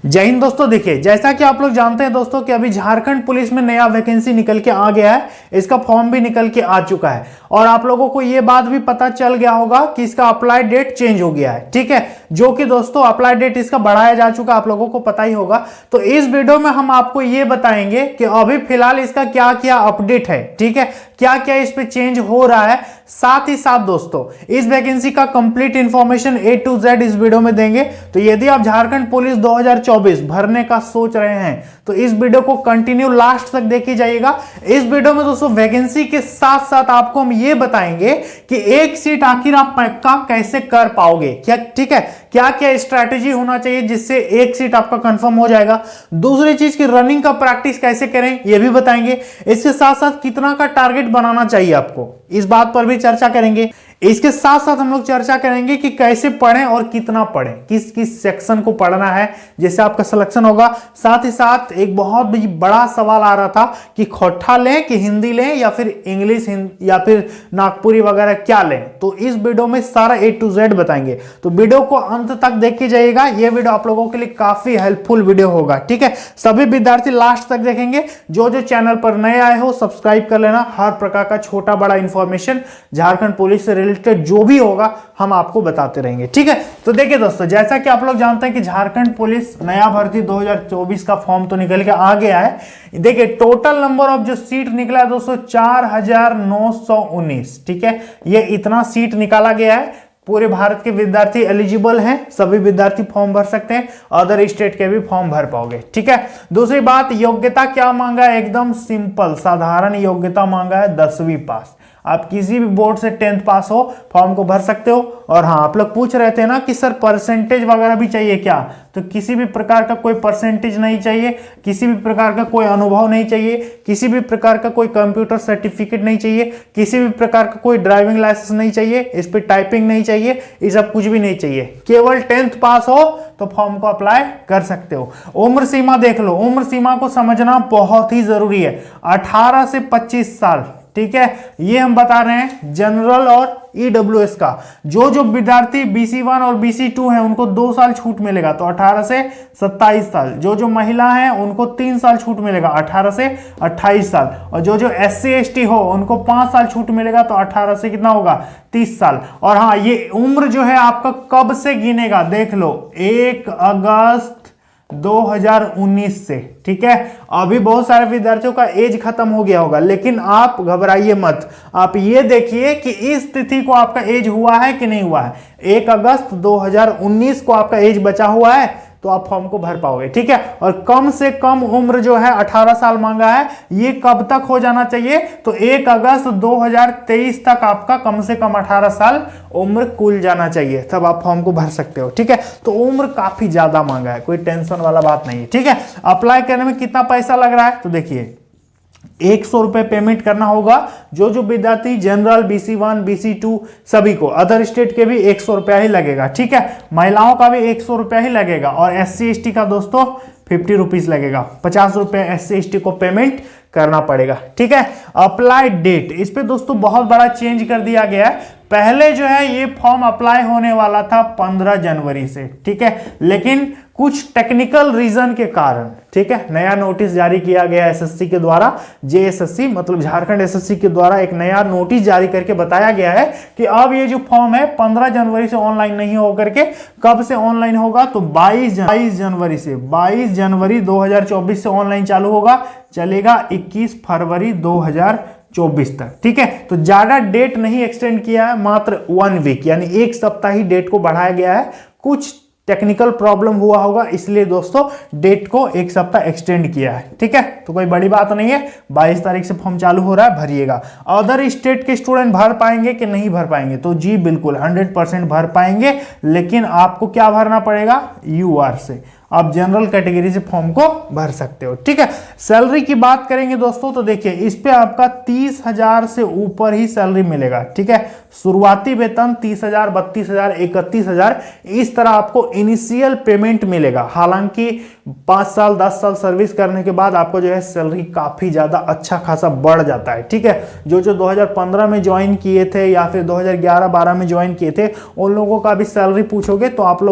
जय हिंद दोस्तों। देखिए, जैसा कि आप लोग जानते हैं दोस्तों कि अभी झारखंड पुलिस में नया वैकेंसी निकल के आ गया है, इसका फॉर्म भी निकल के आ चुका है और आप लोगों को ये बात भी पता चल गया होगा कि इसका अप्लाई डेट चेंज हो गया है। ठीक है, जो कि दोस्तों अप्लाई डेट इसका बढ़ाया जा चुका, आप लोगों को पता ही होगा। तो इस वीडियो में हम आपको ये बताएंगे कि अभी फिलहाल इसका क्या क्या अपडेट है, ठीक है, क्या क्या इस पे चेंज हो रहा है। साथ ही साथ दोस्तों इस वैकेंसी का complete information A to Z इस वीडियो में देंगे। तो यदि आप झारखंड पुलिस 2024 भरने का सोच रहे हैं तो इस वीडियो को कंटिन्यू लास्ट तक देखी जाइएगा। इस वीडियो में दोस्तों वैकेंसी के साथ साथ आपको हम ये बताएंगे कि एक सीट आखिर आप पक्का कैसे कर पाओगे, क्या, ठीक है, क्या क्या स्ट्रैटेजी होना चाहिए जिससे एक सीट आपका कंफर्म हो जाएगा। दूसरी चीज की रनिंग का प्रैक्टिस कैसे करें ये भी बताएंगे। इसके साथ साथ कितना का टारगेट बनाना चाहिए आपको, इस बात पर भी चर्चा करेंगे। इसके साथ साथ हम लोग चर्चा करेंगे कि कैसे पढ़ें और कितना पढ़ें, किस किस सेक्शन को पढ़ना है जिससे आपका सिलेक्शन होगा। साथ ही साथ एक बहुत बड़ा सवाल आ रहा था कि खोटा लें कि हिंदी लें या फिर इंग्लिश या फिर नागपुरी वगैरह क्या लें। तो इस वीडियो में सारा A to Z बताएंगे, तो वीडियो को अंत तक देख के जाइएगा। यह वीडियो आप लोगों के लिए काफी हेल्पफुल वीडियो होगा, ठीक है। सभी विद्यार्थी लास्ट तक देखेंगे। जो जो चैनल पर नए आए हो सब्सक्राइब कर लेना। हर प्रकार का छोटा बड़ा इंफॉर्मेशन झारखंड पुलिस से रिलेटेड जो भी होगा हम आपको बताते रहेंगे, ठीक है। तो देखिए दोस्तों, जैसा कि आप लोग जानते हैं कि झारखंड पुलिस नया भर्ती 2024 का फॉर्म तो निकल के आ गया है। देखिए टोटल नंबर ऑफ जो सीट निकला है दोस्तों 4919, ठीक है, ये इतना सीट निकाला गया है। पूरे भारत के विद्यार्थी एलिजिबल हैं, सभी विद्यार्थी फॉर्म भर सकते हैं, अदर स्टेट के भी फॉर्म भर पाओगे, ठीक है। दूसरी बात, योग्यता क्या मांगा है, एकदम सिंपल साधारण योग्यता मांगा है 10वीं पास। आप किसी भी बोर्ड से 10th पास हो फॉर्म को भर सकते हो। और हाँ, आप लोग पूछ रहे थे ना कि सर परसेंटेज वगैरह भी चाहिए क्या, तो किसी भी प्रकार का कोई परसेंटेज नहीं चाहिए, किसी भी प्रकार का कोई अनुभव नहीं चाहिए, किसी भी प्रकार का कोई कंप्यूटर सर्टिफिकेट नहीं चाहिए, किसी भी प्रकार का कोई ड्राइविंग लाइसेंस नहीं चाहिए, इस पर टाइपिंग नहीं चाहिए, ये सब कुछ भी नहीं चाहिए। केवल 10th पास हो तो फॉर्म को अप्लाई कर सकते हो। उम्र सीमा देख लो, उम्र सीमा को समझना बहुत ही जरूरी है। 18 से 25 साल, ठीक है, ये हम बता रहे हैं जनरल और EWS का। जो जो विद्यार्थी BC1 और BC2 हैं उनको 2 साल छूट मिलेगा, तो 18 से 27 साल। जो जो महिला हैं उनको 3 साल छूट मिलेगा, 18 से 28 साल। और जो जो SC ST हो उनको 5 साल छूट मिलेगा, तो 18 से कितना होगा, 30 साल। और हाँ, ये उम्र जो है आपका कब से गिनेगा देख लो, 1 अगस्त 2019 से, ठीक है। अभी बहुत सारे विद्यार्थियों का एज खत्म हो गया होगा, लेकिन आप घबराइए मत। आप ये देखिए कि इस तिथि को आपका एज हुआ है कि नहीं हुआ है। 1 अगस्त 2019 को आपका एज बचा हुआ है तो आप फॉर्म को भर पाओगे, ठीक है। और कम से कम उम्र जो है 18 साल मांगा है, ये कब तक हो जाना चाहिए, तो 1 अगस्त 2023 तक आपका कम से कम 18 साल उम्र खुल जाना चाहिए, तब आप फॉर्म को भर सकते हो, ठीक है। तो उम्र काफी ज्यादा मांगा है, कोई टेंशन वाला बात नहीं है, ठीक है। अप्लाई करने में कितना पैसा लग रहा है, तो देखिए 100 रुपए पेमेंट करना होगा। जो जो विद्यार्थी जनरल BC1 BC2 सभी को, अदर स्टेट के भी 100 रुपया ही लगेगा, ठीक है। महिलाओं का भी 100 रुपया ही लगेगा और SC ST का दोस्तों 50 रुपीज लगेगा। 50 रुपए SC ST को पेमेंट करना पड़ेगा, ठीक है। अप्लाई डेट, इस पे दोस्तों बहुत बड़ा चेंज कर दिया गया है। पहले जो है ये फॉर्म अप्लाई होने वाला था 15 जनवरी से, ठीक है, लेकिन कुछ टेक्निकल रीजन के कारण, ठीक है, नया नोटिस जारी किया गया SSC के द्वारा। JSSC मतलब झारखंड SSC के द्वारा एक नया नोटिस जारी करके बताया गया है कि अब ये जो फॉर्म है 15 जनवरी से ऑनलाइन नहीं होकर के कब से ऑनलाइन होगा, तो 22 जनवरी से, 22 जनवरी 2024 से ऑनलाइन चालू होगा, चलेगा 21 फरवरी 2024 तक, ठीक है। तो ज्यादा डेट नहीं एक्सटेंड किया है, मात्र 1 वीक यानी 1 सप्ताह ही डेट को बढ़ाया गया है। कुछ टेक्निकल प्रॉब्लम हुआ होगा इसलिए दोस्तों डेट को 1 सप्ताह एक्सटेंड किया है, ठीक है। तो कोई बड़ी बात नहीं है, 22 तारीख से फॉर्म चालू हो रहा है, भरिएगा। अदर स्टेट के स्टूडेंट भर पाएंगे कि नहीं भर पाएंगे, तो जी बिल्कुल 100% भर पाएंगे, लेकिन आपको क्या भरना पड़ेगा, UR से। आप जनरल कैटेगरी से फॉर्म को भर सकते हो, ठीक है। सैलरी की बात करेंगे दोस्तों, तो देखिए इस पे आपका 30,000 से ऊपर ही सैलरी मिलेगा, ठीक है। शुरुआती वेतन 30,000, 32,000, 31,000 इस तरह आपको इनिशियल पेमेंट मिलेगा। हालांकि 5 साल 10 साल सर्विस करने के बाद आपको जो है सैलरी काफी ज्यादा अच्छा खासा बढ़ जाता है। ठीक है, जो 2015 में ज्वाइन किए थे या फिर 2011-12 में ज्वाइन किए थे, उन लोगों का भी सैलरी पूछोगे तो आप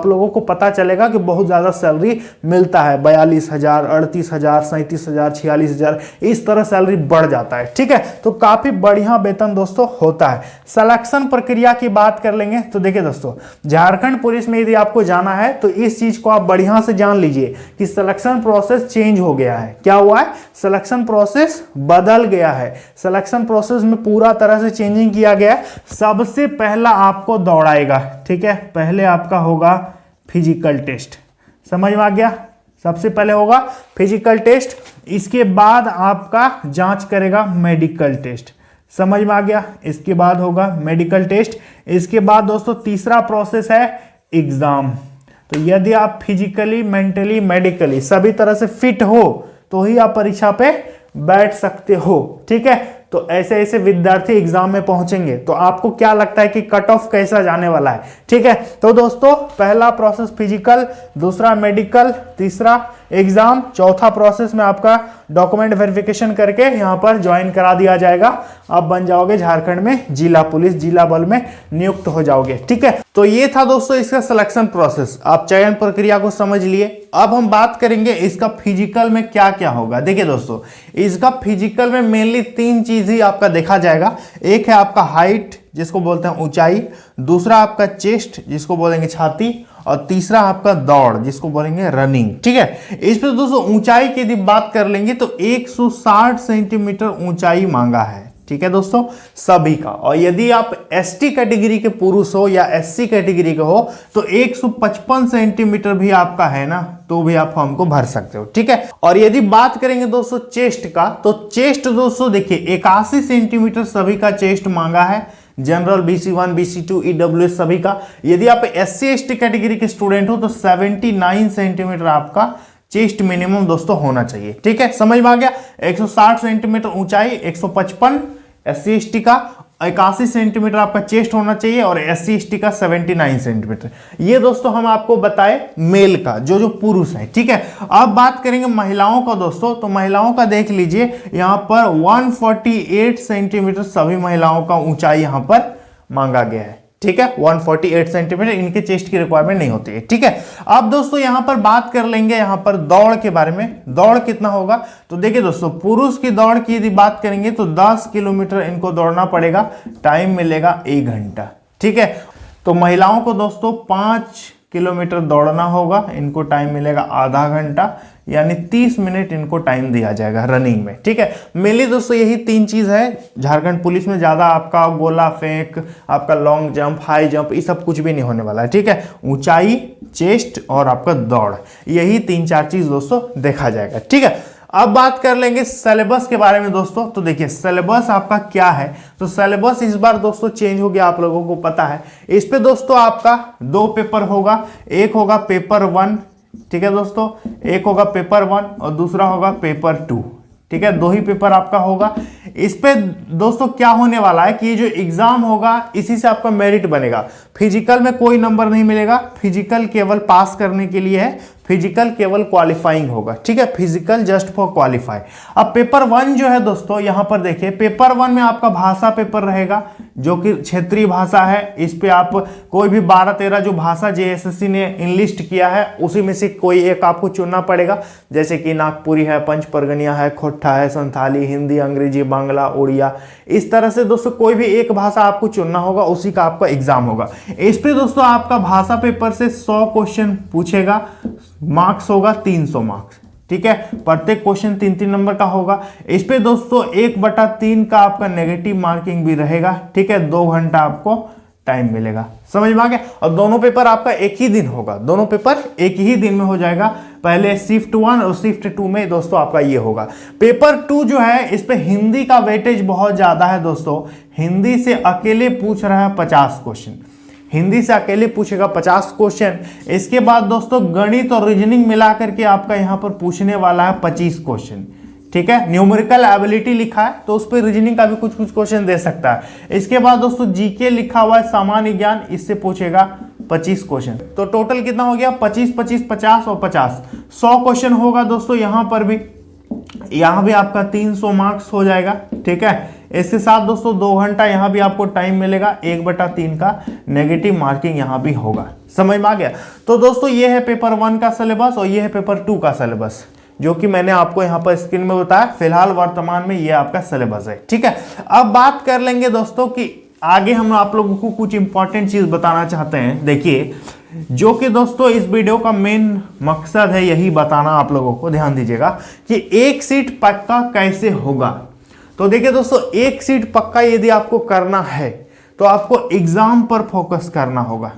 लोगों को पता चलेगा कि बहुत ज्यादा सैलरी मिलता है। 42,000, 38,000, 37,000, 46,000 इस तरह सैलरी बढ़ जाता है। ठीक है, तो काफी बढ़िया वेतन दोस्तों होता है। सिलेक्शन प्रक्रिया की बात कर लेंगे तो देखिए दोस्तों, झारखंड पुलिस में यदि आपको जाना है तो इस चीज को आप बढ़िया से जान लीजिए कि सिलेक्शन प्रोसेस चेंज हो गया है। क्या हुआ है? सिलेक्शन प्रोसेस बदल गया है। सिलेक्शन प्रोसेस में पूरा तरह से चेंजिंग किया गया है। सबसे पहला आपको दौड़ाएगा। ठीक है, पहले आपका होगा फिजिकल टेस्ट, समझ में आ गया? सबसे पहले होगा फिजिकल टेस्ट, इसके बाद आपका जांच करेगा मेडिकल टेस्ट, समझ में आ गया? इसके बाद होगा मेडिकल टेस्ट। इसके बाद दोस्तों तीसरा प्रोसेस है एग्जाम। तो यदि आप फिजिकली, मेंटली, मेडिकली सभी तरह से फिट हो तो ही आप परीक्षा पे बैठ सकते हो। ठीक है, तो ऐसे ऐसे विद्यार्थी एग्जाम में पहुंचेंगे तो आपको क्या लगता है कि कट ऑफ कैसा जाने वाला है? ठीक है, तो दोस्तों पहला प्रोसेस फिजिकल, दूसरा मेडिकल, तीसरा एग्जाम, चौथा प्रोसेस में आपका डॉक्यूमेंट वेरिफिकेशन करके यहां पर ज्वाइन करा दिया जाएगा। आप बन जाओगे झारखंड में जिला पुलिस, जिला बल में नियुक्त हो जाओगे। ठीक है, तो ये था दोस्तों इसका सिलेक्शन प्रोसेस। आप चयन प्रक्रिया को समझ लिए। अब हम बात करेंगे इसका फिजिकल में क्या क्या होगा। देखिए दोस्तों, इसका फिजिकल में मेनली 3 चीज ही आपका देखा जाएगा। एक है आपका हाइट जिसको बोलते हैं ऊंचाई, दूसरा आपका चेस्ट जिसको बोलेंगे छाती, और तीसरा आपका दौड़ जिसको बोलेंगे रनिंग। ठीक है, इस पर दोस्तों ऊंचाई की यदि बात कर लेंगे तो 160 सेंटीमीटर ऊंचाई मांगा है। ठीक है दोस्तों, सभी का। और यदि आप एसटी कैटेगरी के पुरुष हो या एससी कैटेगरी के हो तो 155 सेंटीमीटर भी आपका है ना, तो भी आप फॉर्म को भर सकते हो। ठीक है, और यदि बात करेंगे दोस्तों चेस्ट का, तो चेस्ट दोस्तों देखिए 81 सेंटीमीटर सभी का चेस्ट मांगा है। जनरल, BC1, BC2, EWS सभी का। यदि आप SC ST कैटेगरी के स्टूडेंट हो तो 79 सेंटीमीटर आपका चेस्ट मिनिमम दोस्तों होना चाहिए। ठीक है, समझ में आ गया? 160 सेंटीमीटर ऊंचाई, 155 SC ST का, 81 सेंटीमीटर आपका चेस्ट होना चाहिए, और SC ST का 79 सेंटीमीटर। ये दोस्तों हम आपको बताए मेल का, जो पुरुष है। ठीक है, अब बात करेंगे महिलाओं का दोस्तों, तो महिलाओं का देख लीजिए यहां पर 148 सेंटीमीटर सभी महिलाओं का ऊंचाई यहां पर मांगा गया है। ठीक है, 148 सेंटीमीटर, इनके चेस्ट की रिक्वायरमेंट नहीं होती है। ठीक है, अब दोस्तों यहां पर बात कर लेंगे यहां पर दौड़ के बारे में। दौड़ कितना होगा? तो देखिए दोस्तों, पुरुष की दौड़ की यदि बात करेंगे तो 10 किलोमीटर इनको दौड़ना पड़ेगा, टाइम मिलेगा 1 घंटा। ठीक है, तो महिलाओं को दोस्तों 5 किलोमीटर दौड़ना होगा, इनको टाइम मिलेगा आधा घंटा, यानी 30 मिनट इनको टाइम दिया जाएगा रनिंग में। ठीक है, मेनली दोस्तों यही 3 चीज है। झारखंड पुलिस में ज्यादा आपका गोला फेंक, आपका लॉन्ग जंप, हाई जंप, ये सब कुछ भी नहीं होने वाला है। ठीक है, ऊंचाई, चेस्ट और आपका दौड़, यही 3-4 चीज दोस्तों देखा जाएगा। ठीक है, अब बात कर लेंगे सिलेबस के बारे में दोस्तों। तो देखिए सिलेबस आपका क्या है, तो सिलेबस इस बार दोस्तों चेंज हो गया, आप लोगों को पता है। इस पे दोस्तों आपका 2 पेपर होगा, एक होगा पेपर 1, ठीक है दोस्तों, एक होगा पेपर 1 और दूसरा होगा पेपर 2। ठीक है, 2 ही पेपर आपका होगा। इस पे दोस्तों क्या होने वाला है कि ये जो एग्जाम होगा इसी से आपका मेरिट बनेगा। फिजिकल में कोई नंबर नहीं मिलेगा, फिजिकल केवल पास करने के लिए है, फिजिकल केवल क्वालिफाइंग होगा। ठीक है, फिजिकल जस्ट फॉर क्वालिफाई। अब पेपर 1 जो है दोस्तों, यहां पर देखिए पेपर 1 में आपका भाषा पेपर रहेगा जो कि क्षेत्रीय भाषा है। इस पे आप कोई भी 12-13 जो भाषा JSSC ने इनलिस्ट किया है उसी में से कोई एक आपको चुनना पड़ेगा, जैसे कि नागपुरी है, पंच परगनिया है, खोट्ठा है, संथाली, हिंदी, अंग्रेजी, बांग्ला, उड़िया, इस तरह से दोस्तों कोई भी एक भाषा आपको चुनना होगा, उसी का आपका एग्जाम होगा। इस पे दोस्तों आपका भाषा पेपर से 100 क्वेश्चन पूछेगा, मार्क्स होगा 300 मार्क्स। ठीक है, प्रत्येक क्वेश्चन 3-3 नंबर का होगा। इस पे दोस्तों 1/3 का आपका नेगेटिव मार्किंग भी रहेगा। ठीक है, 2 घंटा आपको टाइम मिलेगा। समझ में आ गया? और दोनों पेपर आपका एक ही दिन होगा, दोनों पेपर एक ही दिन में हो जाएगा। पहले शिफ्ट 1 और शिफ्ट 2 में दोस्तों आपका ये होगा। पेपर 2 जो है इस पे हिंदी का वेटेज बहुत ज्यादा है दोस्तों। हिंदी से अकेले पूछ रहा है 50 क्वेश्चन, हिंदी से अकेले पूछेगा 50 क्वेश्चन। इसके बाद दोस्तों गणित और रीजनिंग मिला करके आपका यहां पर पूछने वाला है 25 क्वेश्चन। ठीक है। न्यूमेरिकल एबिलिटी लिखा है तो उस पर रीजनिंग का भी कुछ कुछ क्वेश्चन दे सकता है। इसके बाद दोस्तों जीके लिखा हुआ है, सामान्य ज्ञान, इससे पूछेगा 25 क्वेश्चन। तो टोटल कितना हो गया, 25 25 50 और 50, 100 क्वेश्चन होगा दोस्तों। यहां पर भी, यहां भी आपका 300 मार्क्स हो जाएगा, ठीक है। इसके साथ दोस्तों 2 घंटा यहां भी आपको टाइम मिलेगा, 1/3 का नेगेटिव मार्किंग यहां भी होगा। समझ में आ गया। तो दोस्तों ये है पेपर 1 का सिलेबस और ये है पेपर 2 का सिलेबस, जो कि मैंने आपको यहाँ पर स्क्रीन में बताया। फिलहाल वर्तमान में ये आपका सिलेबस है, ठीक है। अब बात कर लेंगे दोस्तों कि आगे हम आप लोगों को कुछ इंपॉर्टेंट चीज बताना चाहते हैं। देखिए, जो कि दोस्तों इस वीडियो का मेन मकसद है यही बताना आप लोगों को, ध्यान दीजिएगा कि एक सीट पक्का कैसे होगा। तो देखिए दोस्तों, एक सीट पक्का यदि आपको करना है तो आपको एग्जाम पर फोकस करना होगा,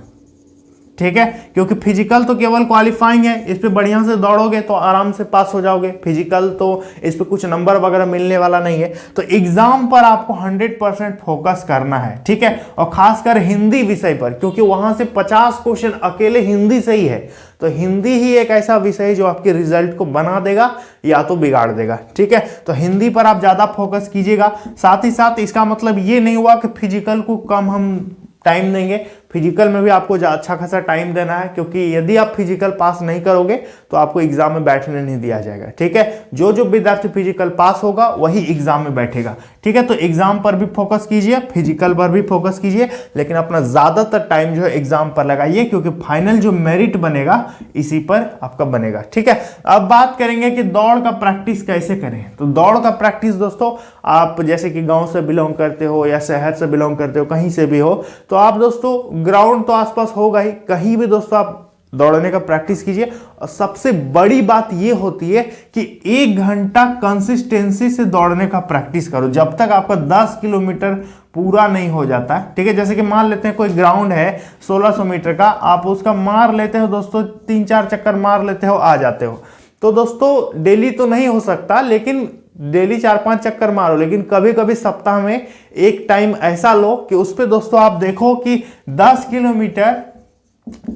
ठीक है। क्योंकि फिजिकल तो केवल क्वालिफाइंग है, इस पे बढ़िया से दौड़ोगे तो आराम से पास हो जाओगे। फिजिकल तो इस पे कुछ नंबर वगैरह मिलने वाला नहीं है। तो एग्जाम पर आपको 100% फोकस करना है, ठीक है। और खासकर हिंदी विषय पर, क्योंकि वहां से 50 क्वेश्चन अकेले हिंदी से ही है। तो हिंदी ही एक ऐसा विषय जो आपके रिजल्ट को बना देगा या तो बिगाड़ देगा, ठीक है। तो हिंदी पर आप ज्यादा फोकस कीजिएगा। साथ ही साथ इसका मतलब ये नहीं हुआ कि फिजिकल को कम हम टाइम देंगे, फिजिकल में भी आपको अच्छा खासा टाइम देना है। क्योंकि यदि आप फिजिकल पास नहीं करोगे तो आपको एग्जाम में बैठने नहीं दिया जाएगा, ठीक है। जो जो विद्यार्थी फिजिकल पास होगा वही एग्जाम में बैठेगा, ठीक है। तो एग्जाम पर भी फोकस कीजिए, फिजिकल पर भी फोकस कीजिए, लेकिन अपना ज्यादातर टाइम जो है एग्जाम पर लगाइए, क्योंकि फाइनल जो मेरिट बनेगा इसी पर आपका बनेगा, ठीक है। अब बात करेंगे कि दौड़ का प्रैक्टिस कैसे करें। तो दौड़ का प्रैक्टिस दोस्तों, आप जैसे कि गांव से बिलोंग करते हो या शहर से बिलोंग करते हो, कहीं से भी हो, तो आप दोस्तों ग्राउंड तो आसपास होगा ही, कहीं भी दोस्तों आप दौड़ने का प्रैक्टिस कीजिए। और सबसे बड़ी बात यह होती है कि 1 घंटा कंसिस्टेंसी से दौड़ने का प्रैक्टिस करो, जब तक आपका 10 किलोमीटर पूरा नहीं हो जाता है, ठीक है। जैसे कि मान लेते हैं कोई ग्राउंड है 1600 मीटर का, आप उसका मार लेते हो दोस्तों, 3-4 चक्कर मार लेते हो, आ जाते हो। तो दोस्तों डेली तो नहीं हो सकता, लेकिन डेली 4-5 चक्कर मारो, लेकिन कभी कभी सप्ताह में एक टाइम ऐसा लो कि उस पे दोस्तों आप देखो कि 10 किलोमीटर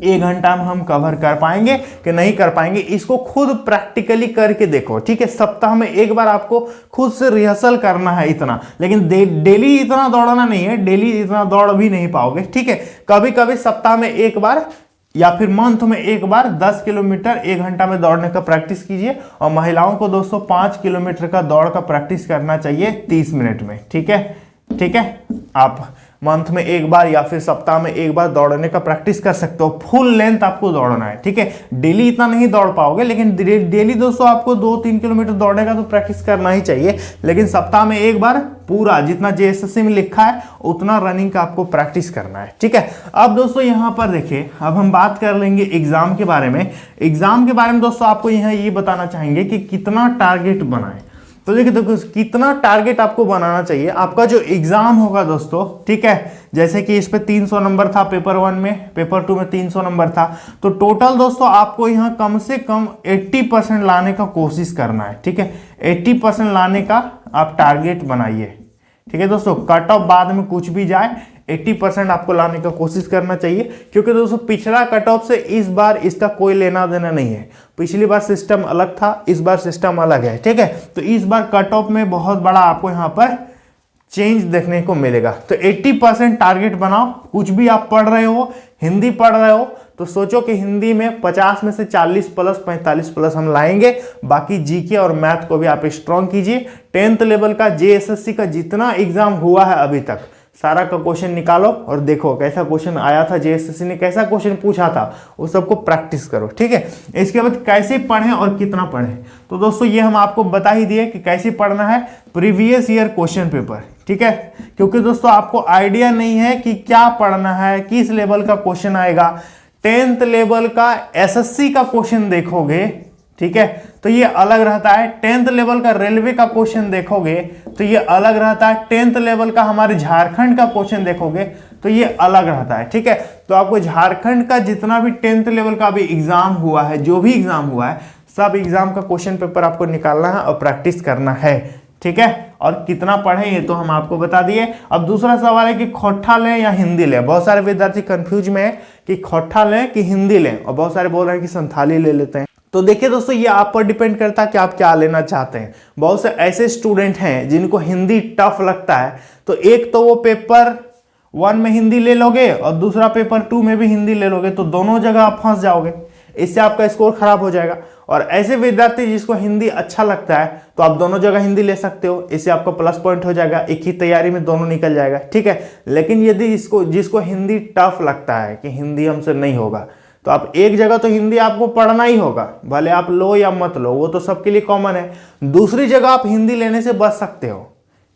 1 घंटा में हम कवर कर पाएंगे कि नहीं कर पाएंगे। इसको खुद प्रैक्टिकली करके देखो, ठीक है। सप्ताह में एक बार आपको खुद से रिहर्सल करना है इतना, लेकिन डेली इतना दौड़ना नहीं है, डेली इतना दौड़ भी नहीं पाओगे, ठीक है। कभी कभी सप्ताह में एक बार या फिर मंथ में एक बार 10 किलोमीटर 1 घंटा में दौड़ने का प्रैक्टिस कीजिए। और महिलाओं को दोस्तों 5 किलोमीटर का दौड़ का प्रैक्टिस करना चाहिए 30 मिनट में, ठीक है, ठीक है। आप मंथ में एक बार या फिर सप्ताह में एक बार दौड़ने का प्रैक्टिस कर सकते हो। फुल लेंथ आपको दौड़ना है, ठीक है। डेली इतना नहीं दौड़ पाओगे, लेकिन डेली दोस्तों आपको 2-3 किलोमीटर दौड़ने का तो प्रैक्टिस करना ही चाहिए। लेकिन सप्ताह में एक बार पूरा जितना जेएसएससी में लिखा है उतना रनिंग का आपको प्रैक्टिस करना है, ठीक है। अब दोस्तों यहां पर देखिए, अब हम बात कर लेंगे एग्जाम के बारे में। एग्जाम के बारे में दोस्तों आपको यहां ये बताना चाहेंगे कि कितना टारगेट बनाएं। तो देखिए देखो, कितना टारगेट आपको बनाना चाहिए। आपका जो एग्जाम होगा दोस्तों, ठीक है, जैसे कि इस पे 300 नंबर था पेपर 1 में, पेपर 2 में 300 नंबर था, तो टोटल दोस्तों आपको यहाँ कम से कम 80% लाने का कोशिश करना है, ठीक है। 80% लाने का आप टारगेट बनाइए, ठीक है दोस्तों। कट ऑफ बाद में कुछ भी जाए, 80% आपको लाने का कोशिश करना चाहिए। क्योंकि दोस्तों पिछला कट ऑफ से इस बार इसका कोई लेना देना नहीं है। पिछली बार सिस्टम अलग था, इस बार सिस्टम अलग है, ठीक है। तो इस बार कट ऑफ में बहुत बड़ा आपको यहाँ पर चेंज देखने को मिलेगा। तो 80% टारगेट बनाओ। कुछ भी आप पढ़ रहे हो, हिंदी पढ़ रहे हो, तो सोचो कि हिंदी में 50 में से 40 प्लस 45 प्लस हम लाएंगे। बाकी जीके और मैथ को भी आप स्ट्रॉन्ग कीजिए। 10th लेवल का जेएसएससी का जितना एग्जाम हुआ है अभी तक, सारा का क्वेश्चन निकालो और देखो कैसा क्वेश्चन आया था, जेएसएससी ने कैसा क्वेश्चन पूछा था, वो सबको प्रैक्टिस करो, ठीक है। इसके बाद कैसे पढ़ें और कितना पढ़ें, तो दोस्तों ये हम आपको बता ही दिए कि कैसे पढ़ना है। प्रीवियस ईयर क्वेश्चन पेपर, ठीक है। क्योंकि दोस्तों आपको आइडिया नहीं है कि क्या पढ़ना है, किस लेवल का क्वेश्चन आएगा। 10th लेवल का एसएससी का क्वेश्चन देखोगे, ठीक है, तो ये अलग रहता है। 10th लेवल का रेलवे का क्वेश्चन देखोगे तो ये अलग रहता है। 10th लेवल का हमारे झारखंड का क्वेश्चन देखोगे तो ये अलग रहता है, ठीक है। तो आपको झारखंड का जितना भी 10th लेवल का भी एग्जाम हुआ है, जो भी एग्जाम हुआ है, सब एग्जाम का क्वेश्चन पेपर आपको निकालना है और प्रैक्टिस करना है, ठीक है। और कितना पढ़े ये तो हम आपको बता दिए। अब दूसरा सवाल है कि खोट्ठा लें या हिंदी लें। बहुत सारे विद्यार्थी कंफ्यूज में है कि खोट्ठा लें कि हिंदी लें, और बहुत सारे बोल रहे हैं कि संथाली ले लेते हैं। तो देखिए दोस्तों, ये आप पर डिपेंड करता है कि आप क्या लेना चाहते हैं। बहुत से ऐसे स्टूडेंट हैं जिनको हिंदी टफ लगता है, तो एक तो वो पेपर 1 में हिंदी ले लोगे और दूसरा पेपर 2 में भी हिंदी ले लोगे, तो दोनों जगह आप फंस जाओगे, इससे आपका स्कोर खराब हो जाएगा। और ऐसे विद्यार्थी जिसको हिंदी अच्छा लगता है, तो आप दोनों जगह हिंदी ले सकते हो, इससे आपका प्लस पॉइंट हो जाएगा, एक ही तैयारी में दोनों निकल जाएगा, ठीक है। लेकिन यदि जिसको हिंदी टफ लगता है कि हिंदी हमसे नहीं होगा, तो आप एक जगह तो हिंदी आपको पढ़ना ही होगा, भले आप लो या मत लो, वो तो सबके लिए कॉमन है। दूसरी जगह आप हिंदी लेने से बच सकते हो,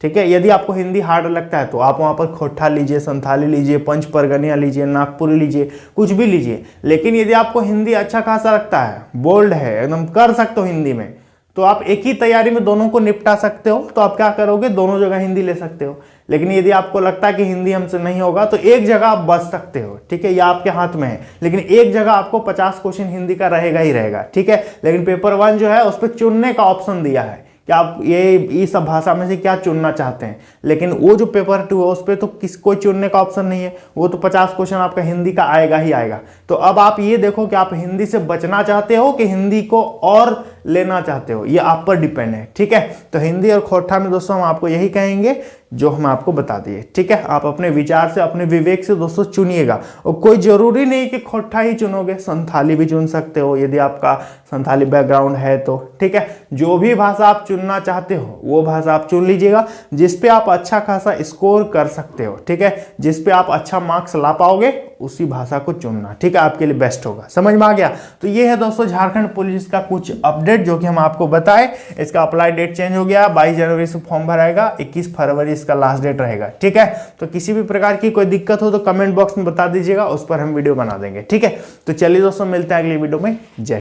ठीक है। यदि आपको हिंदी हार्ड लगता है तो आप वहाँ पर खोटा लीजिए, संथाली लीजिए, पंच परगनिया लीजिए, नागपुरी लीजिए, कुछ भी लीजिए। लेकिन यदि आपको हिंदी अच्छा खासा लगता है, बोल्ड है, एकदम कर सकते हो हिंदी में, तो आप एक ही तैयारी में दोनों को निपटा सकते हो। तो आप क्या करोगे, दोनों जगह हिंदी ले सकते हो। लेकिन यदि आपको लगता है कि हिंदी हमसे नहीं होगा, तो एक जगह आप बच सकते हो, ठीक है, ये आपके हाथ में है। लेकिन एक जगह आपको 50 क्वेश्चन हिंदी का रहेगा ही रहेगा, ठीक है। लेकिन पेपर 1 जो है उस पर चुनने का ऑप्शन दिया है कि आप ये सब भाषा में से क्या चुनना चाहते हैं। लेकिन वो जो पेपर 2 है उस पर तो कोई चुनने का ऑप्शन नहीं है, वो तो 50 क्वेश्चन आपका हिंदी का आएगा ही आएगा। तो अब आप ये देखो कि आप हिंदी से बचना चाहते हो कि हिंदी को और लेना चाहते हो, ये आप पर डिपेंड है, ठीक है। तो हिंदी और खोटा में दोस्तों हम आपको यही कहेंगे जो हम आपको बता दिए, ठीक है। आप अपने विचार से, अपने विवेक से दोस्तों चुनिएगा, और कोई जरूरी नहीं कि खोटा ही चुनोगे, संथाली भी चुन सकते हो यदि आपका संथाली बैकग्राउंड है तो, ठीक है। जो भी भाषा आप चुनना चाहते हो वो भाषा आप चुन लीजिएगा, जिसपे आप अच्छा खासा स्कोर कर सकते हो, ठीक है। जिसपे आप अच्छा मार्क्स ला पाओगे उसी भाषा को चुनना, ठीक है, आपके लिए बेस्ट होगा। समझ में आ गया? तो ये है दोस्तों झारखंड पुलिस का कुछ अपडेट जो कि हम आपको बताए। इसका अप्लाई डेट चेंज हो गया, 22 जनवरी से फॉर्म भराएगा, 21 फरवरी इसका लास्ट डेट रहेगा, ठीक है। तो किसी भी प्रकार की कोई दिक्कत हो तो कमेंट बॉक्स में बता दीजिएगा, उस पर हम वीडियो बना देंगे, ठीक है। तो चलिए दोस्तों, मिलते हैं अगली वीडियो में। जय